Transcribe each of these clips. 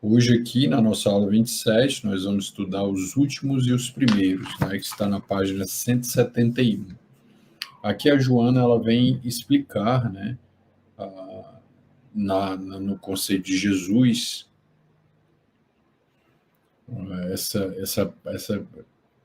Hoje aqui na nossa aula 27, nós vamos estudar os últimos e os primeiros, né, que está na página 171. Aqui a Joana ela vem explicar, né, no conceito de Jesus, essa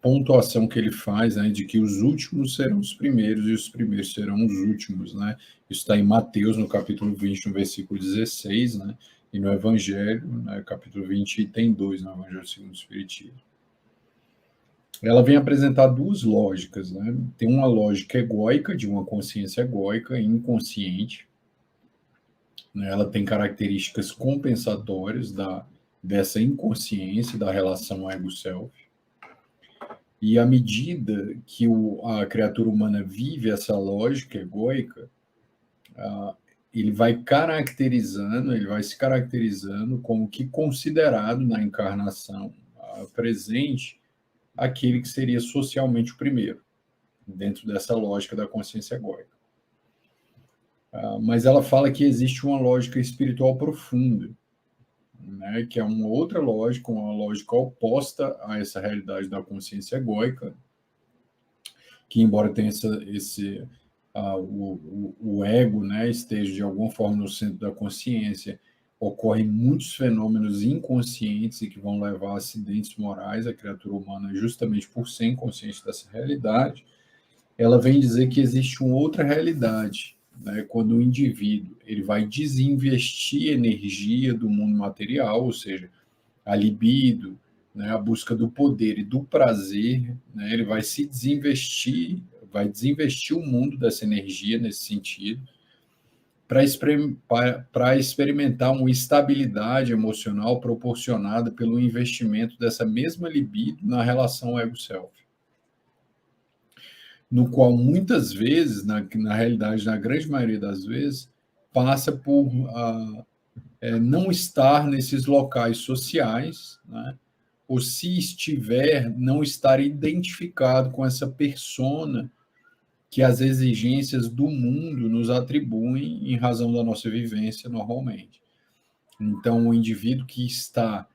pontuação que ele faz, né, de que os últimos serão os primeiros e os primeiros serão os últimos, né? Isso está em Mateus, no capítulo 20, no versículo 16, né? E no Evangelho, né, capítulo 20, item 2, no Evangelho segundo o Espiritismo. Ela vem apresentar duas lógicas, né? Tem uma lógica egóica, de uma consciência egóica e inconsciente, né? Ela tem características compensatórias dessa inconsciência, da relação ego-self. E à medida que a criatura humana vive essa lógica egóica, ele vai se caracterizando como que considerado na encarnação presente aquele que seria socialmente o primeiro, dentro dessa lógica da consciência egóica. Mas ela fala que existe uma lógica espiritual profunda, né, que é uma outra lógica, uma lógica oposta a essa realidade da consciência egóica, que embora tenha o ego, né, esteja de alguma forma no centro da consciência, ocorrem muitos fenômenos inconscientes e que vão levar a acidentes morais à criatura humana justamente por ser inconsciente dessa realidade. Ela vem dizer que existe uma outra realidade, né, quando o indivíduo ele vai desinvestir energia do mundo material, ou seja, a libido, né, a busca do poder e do prazer, né, ele vai desinvestir o mundo dessa energia nesse sentido, para experimentar uma estabilidade emocional proporcionada pelo investimento dessa mesma libido na relação ego-self, no qual muitas vezes, na realidade, na grande maioria das vezes, passa por não estar nesses locais sociais, né, ou se estiver, não estar identificado com essa persona que as exigências do mundo nos atribuem em razão da nossa vivência normalmente. Então, o indivíduo que está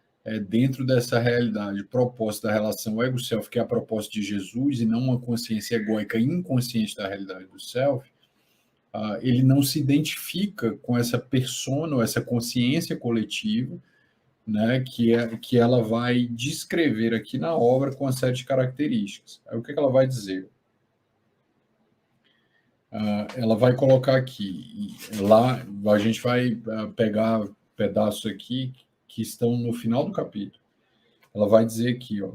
dentro dessa realidade proposta da relação ego-self, que é a proposta de Jesus, e não uma consciência egóica inconsciente da realidade do self, ele não se identifica com essa persona, ou essa consciência coletiva, né, que ela vai descrever aqui na obra com uma série de características. Aí, o que ela vai dizer? Ela vai colocar aqui, lá a gente vai pegar pedaços aqui que estão no final do capítulo. Ela vai dizer aqui, ó,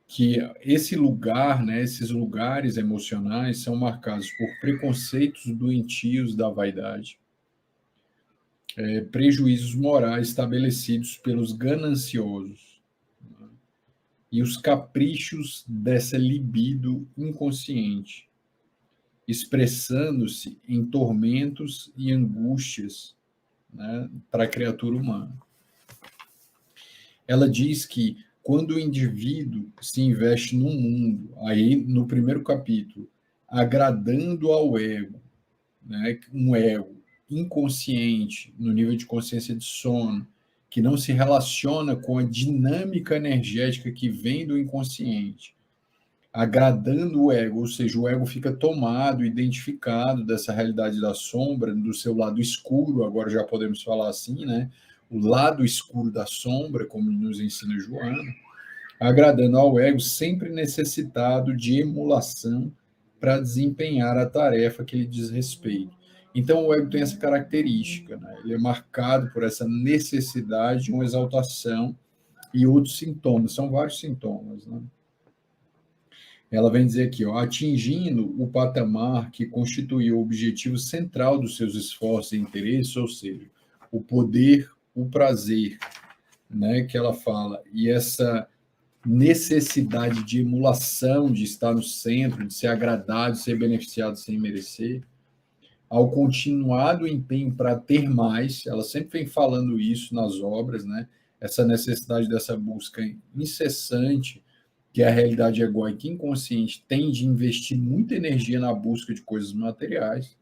que esse lugar, né, esses lugares emocionais são marcados por preconceitos doentios da vaidade, prejuízos morais estabelecidos pelos gananciosos, né, e os caprichos dessa libido inconsciente, expressando-se em tormentos e angústias, né, para a criatura humana. Ela diz que quando o indivíduo se investe no mundo, aí no primeiro capítulo, agradando ao ego, né, um ego inconsciente, no nível de consciência de sono, que não se relaciona com a dinâmica energética que vem do inconsciente, agradando o ego, ou seja, o ego fica tomado, identificado dessa realidade da sombra, do seu lado escuro, agora já podemos falar assim, né? O lado escuro da sombra, como nos ensina Joana, agradando ao ego, sempre necessitado de emulação para desempenhar a tarefa que lhe diz respeito. Então, o ego tem essa característica, né? Ele é marcado por essa necessidade de uma exaltação e outros sintomas, são vários sintomas, né? Ela vem dizer aqui, ó, atingindo o patamar que constituiu o objetivo central dos seus esforços e interesses, ou seja, o poder, o prazer, né, que ela fala, e essa necessidade de emulação, de estar no centro, de ser agradado, de ser beneficiado sem merecer, ao continuado empenho para ter mais, ela sempre vem falando isso nas obras, né, essa necessidade dessa busca incessante que a realidade egóica inconsciente tem de investir muita energia na busca de coisas materiais,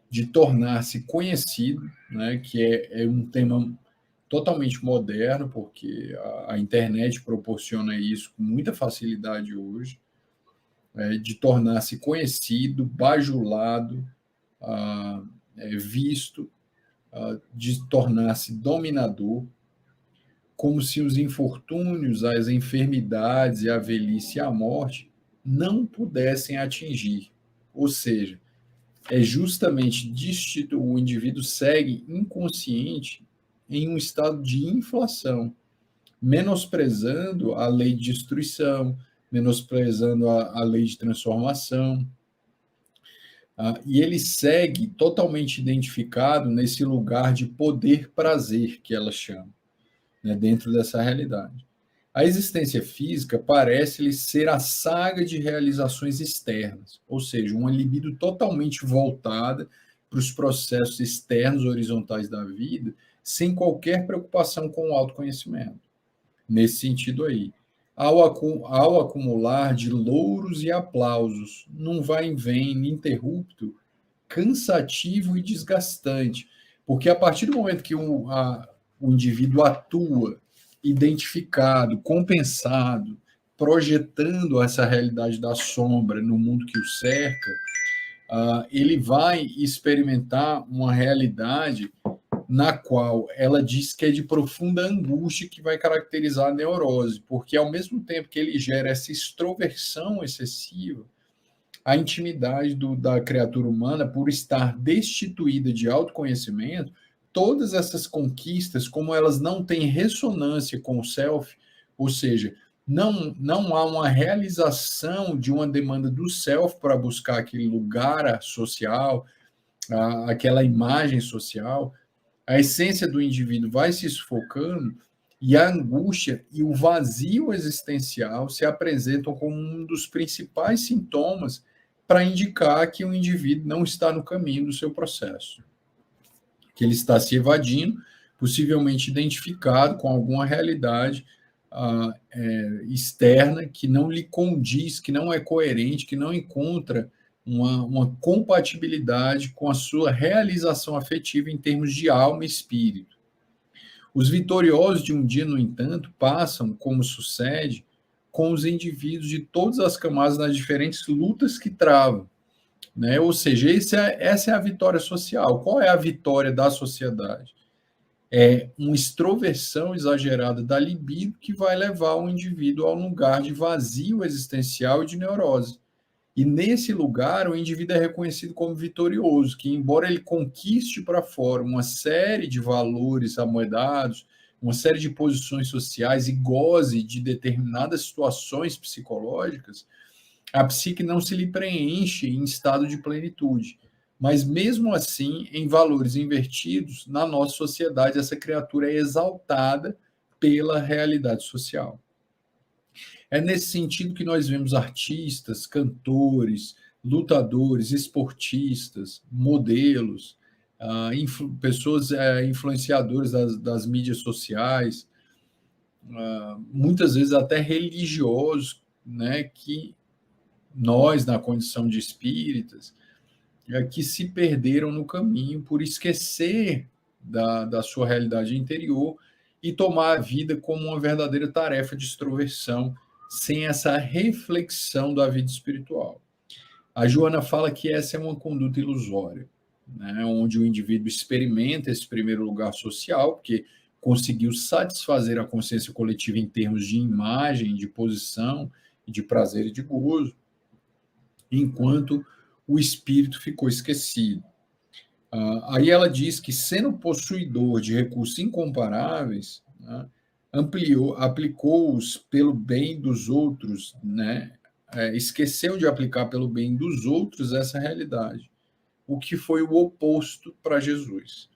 de tornar-se conhecido, né, que é um tema totalmente moderno, porque a internet proporciona isso com muita facilidade hoje, de tornar-se conhecido, bajulado, visto, de tornar-se dominador, como se os infortúnios, as enfermidades, a velhice e a morte não pudessem atingir. Ou seja, é justamente o indivíduo segue inconsciente em um estado de inflação, menosprezando a lei de destruição, menosprezando a lei de transformação, e ele segue totalmente identificado nesse lugar de poder-prazer que ela chama, né, dentro dessa realidade. A existência física parece-lhe ser a saga de realizações externas, ou seja, uma libido totalmente voltada para os processos externos horizontais da vida, sem qualquer preocupação com o autoconhecimento. Nesse sentido aí, ao acumular de louros e aplausos, num vai e vem ininterrupto, cansativo e desgastante, porque a partir do momento que o indivíduo atua identificado, compensado, projetando essa realidade da sombra no mundo que o cerca, ele vai experimentar uma realidade na qual ela diz que é de profunda angústia que vai caracterizar a neurose, porque ao mesmo tempo que ele gera essa extroversão excessiva, a intimidade da criatura humana, por estar destituída de autoconhecimento, todas essas conquistas, como elas não têm ressonância com o self, ou seja, não há uma realização de uma demanda do self para buscar aquele lugar social, aquela imagem social, a essência do indivíduo vai se sufocando e a angústia e o vazio existencial se apresentam como um dos principais sintomas para indicar que o indivíduo não está no caminho do seu processo, que ele está se evadindo, possivelmente identificado com alguma realidade externa que não lhe condiz, que não é coerente, que não encontra uma compatibilidade com a sua realização afetiva em termos de alma e espírito. Os vitoriosos de um dia, no entanto, passam, como sucede, com os indivíduos de todas as camadas nas diferentes lutas que travam, né? Ou seja, essa é a vitória social. Qual é a vitória da sociedade? É uma extroversão exagerada da libido que vai levar o indivíduo a um lugar de vazio existencial e de neurose. E nesse lugar, o indivíduo é reconhecido como vitorioso, que embora ele conquiste para fora uma série de valores amoedados, uma série de posições sociais e goze de determinadas situações psicológicas, a psique não se lhe preenche em estado de plenitude. Mas mesmo assim, em valores invertidos, na nossa sociedade, essa criatura é exaltada pela realidade social. É nesse sentido que nós vemos artistas, cantores, lutadores, esportistas, modelos, pessoas influenciadoras das mídias sociais, muitas vezes até religiosos, né, que nós, na condição de espíritas, que se perderam no caminho por esquecer da sua realidade interior e tomar a vida como uma verdadeira tarefa de extroversão, sem essa reflexão da vida espiritual. A Joana fala que essa é uma conduta ilusória, né, onde o indivíduo experimenta esse primeiro lugar social, porque conseguiu satisfazer a consciência coletiva em termos de imagem, de posição, de prazer e de gozo, enquanto o espírito ficou esquecido. Aí ela diz que, sendo possuidor de recursos incomparáveis, né, aplicou-os pelo bem dos outros, né, esqueceu de aplicar pelo bem dos outros essa realidade, o que foi o oposto para Jesus.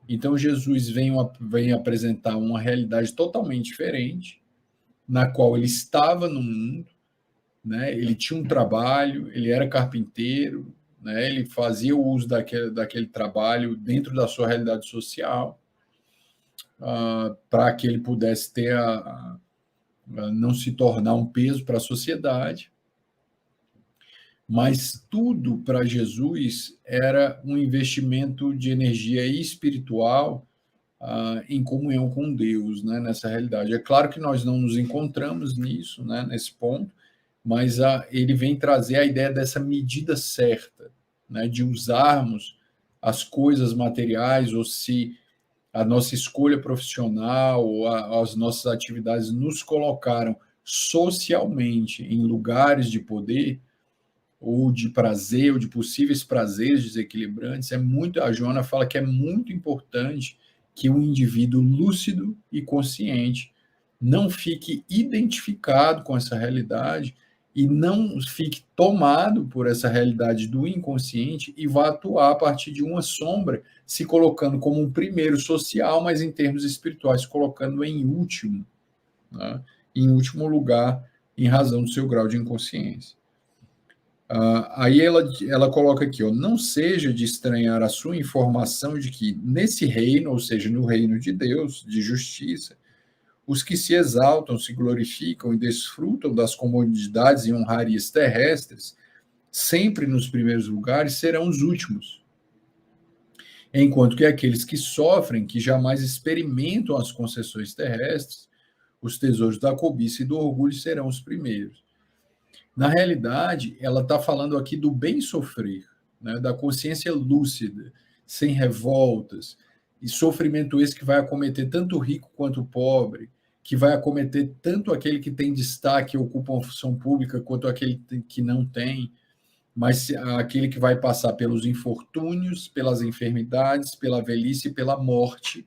Então, Jesus vem apresentar uma realidade totalmente diferente, na qual ele estava no mundo, né? Ele tinha um trabalho, ele era carpinteiro, né? Ele fazia o uso daquele trabalho dentro da sua realidade social, para que ele pudesse ter não se tornar um peso para a sociedade. mas tudo para Jesus era um investimento de energia espiritual em comunhão com Deus, né, nessa realidade. É claro que nós não nos encontramos nisso, né, nesse ponto, mas ele vem trazer a ideia dessa medida certa, né, de usarmos as coisas materiais, ou se a nossa escolha profissional ou as nossas atividades nos colocaram socialmente em lugares de poder ou de prazer ou de possíveis prazeres desequilibrantes, a Joana fala que é muito importante que um indivíduo lúcido e consciente não fique identificado com essa realidade e não fique tomado por essa realidade do inconsciente e vá atuar a partir de uma sombra, se colocando como um primeiro social, mas em termos espirituais, colocando em último, né? Em último lugar, em razão do seu grau de inconsciência. Aí ela coloca aqui, ó, não seja de estranhar a sua informação de que nesse reino, ou seja, no reino de Deus, de justiça, os que se exaltam, se glorificam e desfrutam das comodidades e honrarias terrestres, sempre nos primeiros lugares, serão os últimos. Enquanto que aqueles que sofrem, que jamais experimentam as concessões terrestres, os tesouros da cobiça e do orgulho serão os primeiros. Na realidade, ela está falando aqui do bem sofrer, né, da consciência lúcida, sem revoltas, e sofrimento esse que vai acometer tanto o rico quanto o pobre, que vai acometer tanto aquele que tem destaque e ocupa uma função pública, quanto aquele que não tem, mas aquele que vai passar pelos infortúnios, pelas enfermidades, pela velhice e pela morte,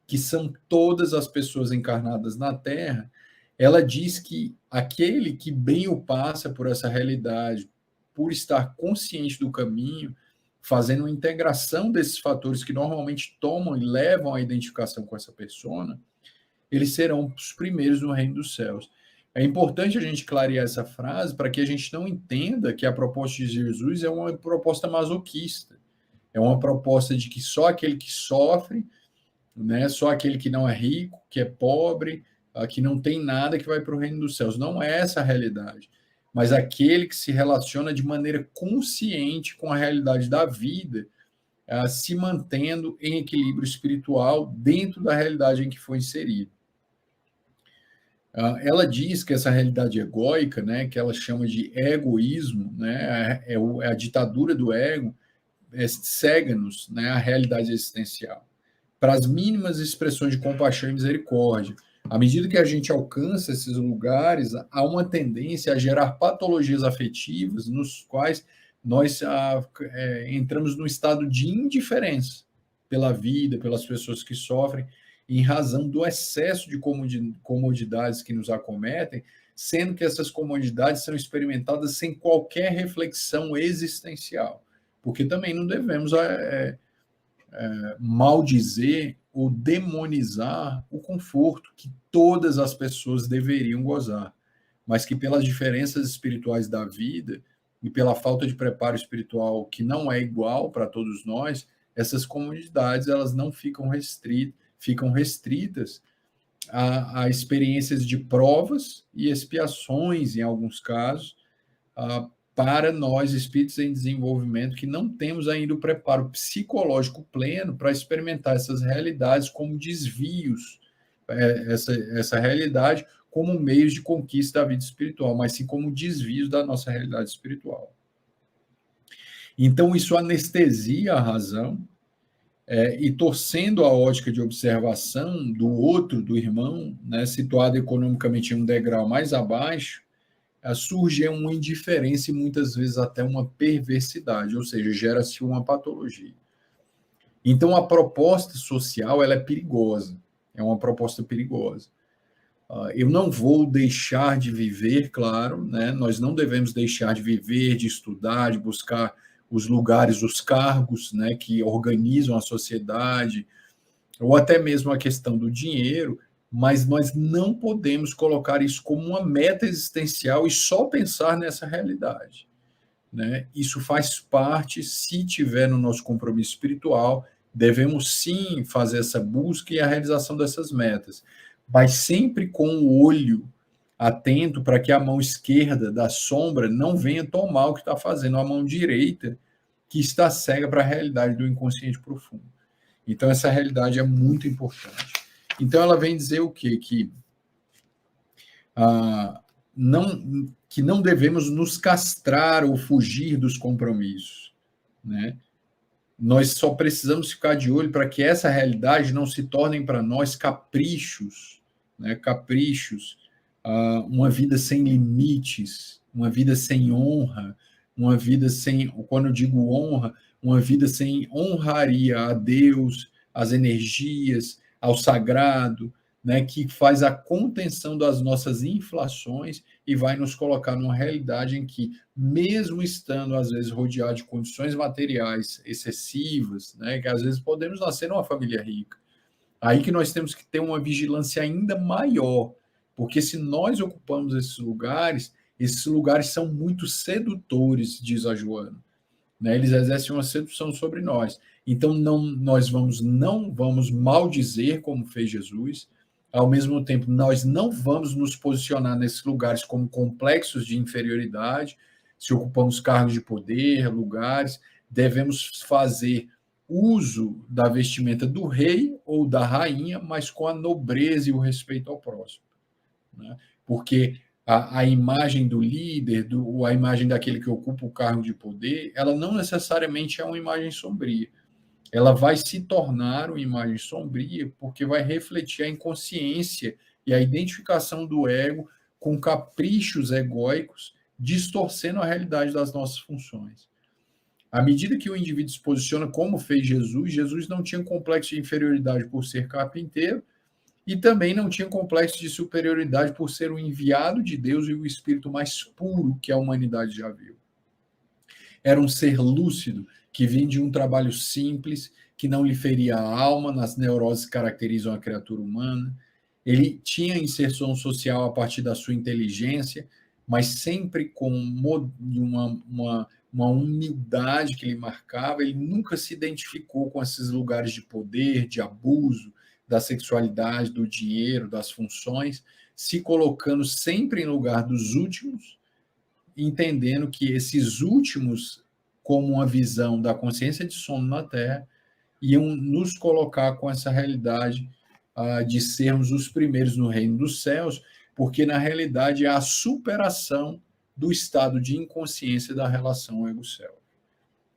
que são todas as pessoas encarnadas na Terra. Ela diz que aquele que bem o passa por essa realidade, por estar consciente do caminho, fazendo uma integração desses fatores que normalmente tomam e levam à identificação com essa persona, eles serão os primeiros no reino dos céus. É importante a gente clarear essa frase para que a gente não entenda que a proposta de Jesus é uma proposta masoquista, é uma proposta de que só aquele que sofre, né? Só aquele que não é rico, que é pobre, que não tem nada que vai para o reino dos céus. Não é essa a realidade. Mas aquele que se relaciona de maneira consciente com a realidade da vida, se mantendo em equilíbrio espiritual dentro da realidade em que foi inserido. Ela diz que essa realidade egóica, né, que ela chama de egoísmo, né, é a ditadura do ego, cega-nos, né, a realidade existencial para as mínimas expressões de compaixão e misericórdia. À medida que a gente alcança esses lugares, há uma tendência a gerar patologias afetivas nos quais nós entramos num estado de indiferença pela vida, pelas pessoas que sofrem, em razão do excesso de comodidades que nos acometem, sendo que essas comodidades são experimentadas sem qualquer reflexão existencial. Porque também não devemos maldizer ou demonizar o conforto que todas as pessoas deveriam gozar, mas que pelas diferenças espirituais da vida e pela falta de preparo espiritual que não é igual para todos nós, essas comodidades elas não ficam restritas a experiências de provas e expiações, em alguns casos, para nós, espíritos em desenvolvimento, que não temos ainda o preparo psicológico pleno para experimentar essas realidades como desvios, essa realidade como meios de conquista da vida espiritual, mas sim como desvios da nossa realidade espiritual. Então, isso anestesia a razão, e torcendo a ótica de observação do outro, do irmão, né, situado economicamente em um degrau mais abaixo, surge uma indiferença e muitas vezes até uma perversidade, ou seja, gera-se uma patologia. Então, a proposta social ela é perigosa, é uma proposta perigosa. Eu não vou deixar de viver, claro, né? Nós não devemos deixar de viver, de estudar, de buscar os lugares, os cargos, né, que organizam a sociedade, ou até mesmo a questão do dinheiro, mas nós não podemos colocar isso como uma meta existencial e só pensar nessa realidade, né? Isso faz parte, se tiver no nosso compromisso espiritual, devemos sim fazer essa busca e a realização dessas metas, mas sempre com o olho atento para que a mão esquerda da sombra não venha tomar o que está fazendo a mão direita, que está cega para a realidade do inconsciente profundo. Então, essa realidade é muito importante. Então, ela vem dizer o quê? Que não devemos nos castrar ou fugir dos compromissos, né? Nós só precisamos ficar de olho para que essa realidade não se torne para nós caprichos, né? Caprichos, uma vida sem limites, uma vida sem honra, uma vida sem, quando eu digo honra, uma vida sem honraria a Deus, às energias, ao sagrado, né, que faz a contenção das nossas inflações e vai nos colocar numa realidade em que, mesmo estando, às vezes, rodeado de condições materiais excessivas, né, que às vezes podemos nascer numa família rica, aí que nós temos que ter uma vigilância ainda maior, porque se nós ocupamos esses lugares são muito sedutores, diz a Joana, né? Eles exercem uma sedução sobre nós. Então, não vamos maldizer, como fez Jesus. Ao mesmo tempo, nós não vamos nos posicionar nesses lugares como complexos de inferioridade. Se ocupamos cargos de poder, lugares, devemos fazer uso da vestimenta do rei ou da rainha, mas com a nobreza e o respeito ao próximo, né? Porque a imagem do líder, a imagem daquele que ocupa o cargo de poder, ela não necessariamente é uma imagem sombria. Ela vai se tornar uma imagem sombria porque vai refletir a inconsciência e a identificação do ego com caprichos egóicos, distorcendo a realidade das nossas funções. À medida que o indivíduo se posiciona como fez Jesus, Jesus não tinha complexo de inferioridade por ser carpinteiro, e também não tinha complexo de superioridade por ser o enviado de Deus e o espírito mais puro que a humanidade já viu. Era um ser lúcido, que vinha de um trabalho simples, que não lhe feria a alma nas neuroses que caracterizam a criatura humana. Ele tinha inserção social a partir da sua inteligência, mas sempre com uma humildade que lhe marcava. Ele nunca se identificou com esses lugares de poder, de abuso, da sexualidade, do dinheiro, das funções, se colocando sempre em lugar dos últimos, entendendo que esses últimos, como uma visão da consciência de sono na Terra, iam nos colocar com essa realidade de sermos os primeiros no reino dos céus, porque na realidade é a superação do estado de inconsciência da relação ego-céu,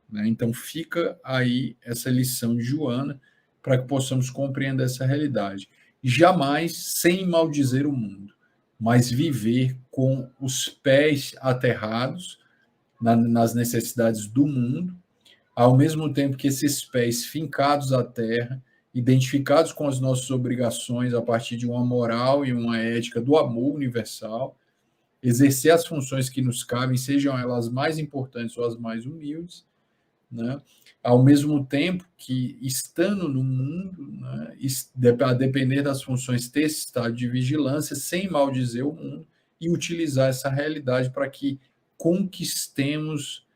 né? Então fica aí essa lição de Joana, para que possamos compreender essa realidade. Jamais sem maldizer o mundo, mas viver com os pés aterrados nas necessidades do mundo, ao mesmo tempo que esses pés fincados à terra, identificados com as nossas obrigações a partir de uma moral e uma ética do amor universal, exercer as funções que nos cabem, sejam elas mais importantes ou as mais humildes, né? Ao mesmo tempo que, estando no mundo, né, a depender das funções, ter esse estado de vigilância, sem maldizer o mundo, e utilizar essa realidade para que conquistemos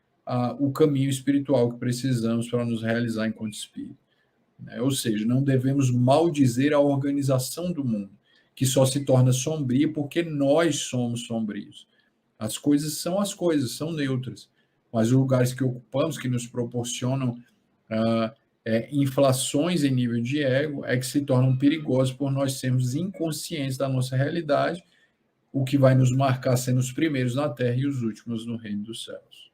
o caminho espiritual que precisamos para nos realizar enquanto espírito, né? Ou seja, não devemos maldizer a organização do mundo, que só se torna sombria porque nós somos sombrios. As coisas, são neutras, mas os lugares que ocupamos, que nos proporcionam inflações em nível de ego, é que se tornam perigosos por nós sermos inconscientes da nossa realidade, o que vai nos marcar sendo os primeiros na Terra e os últimos no reino dos céus.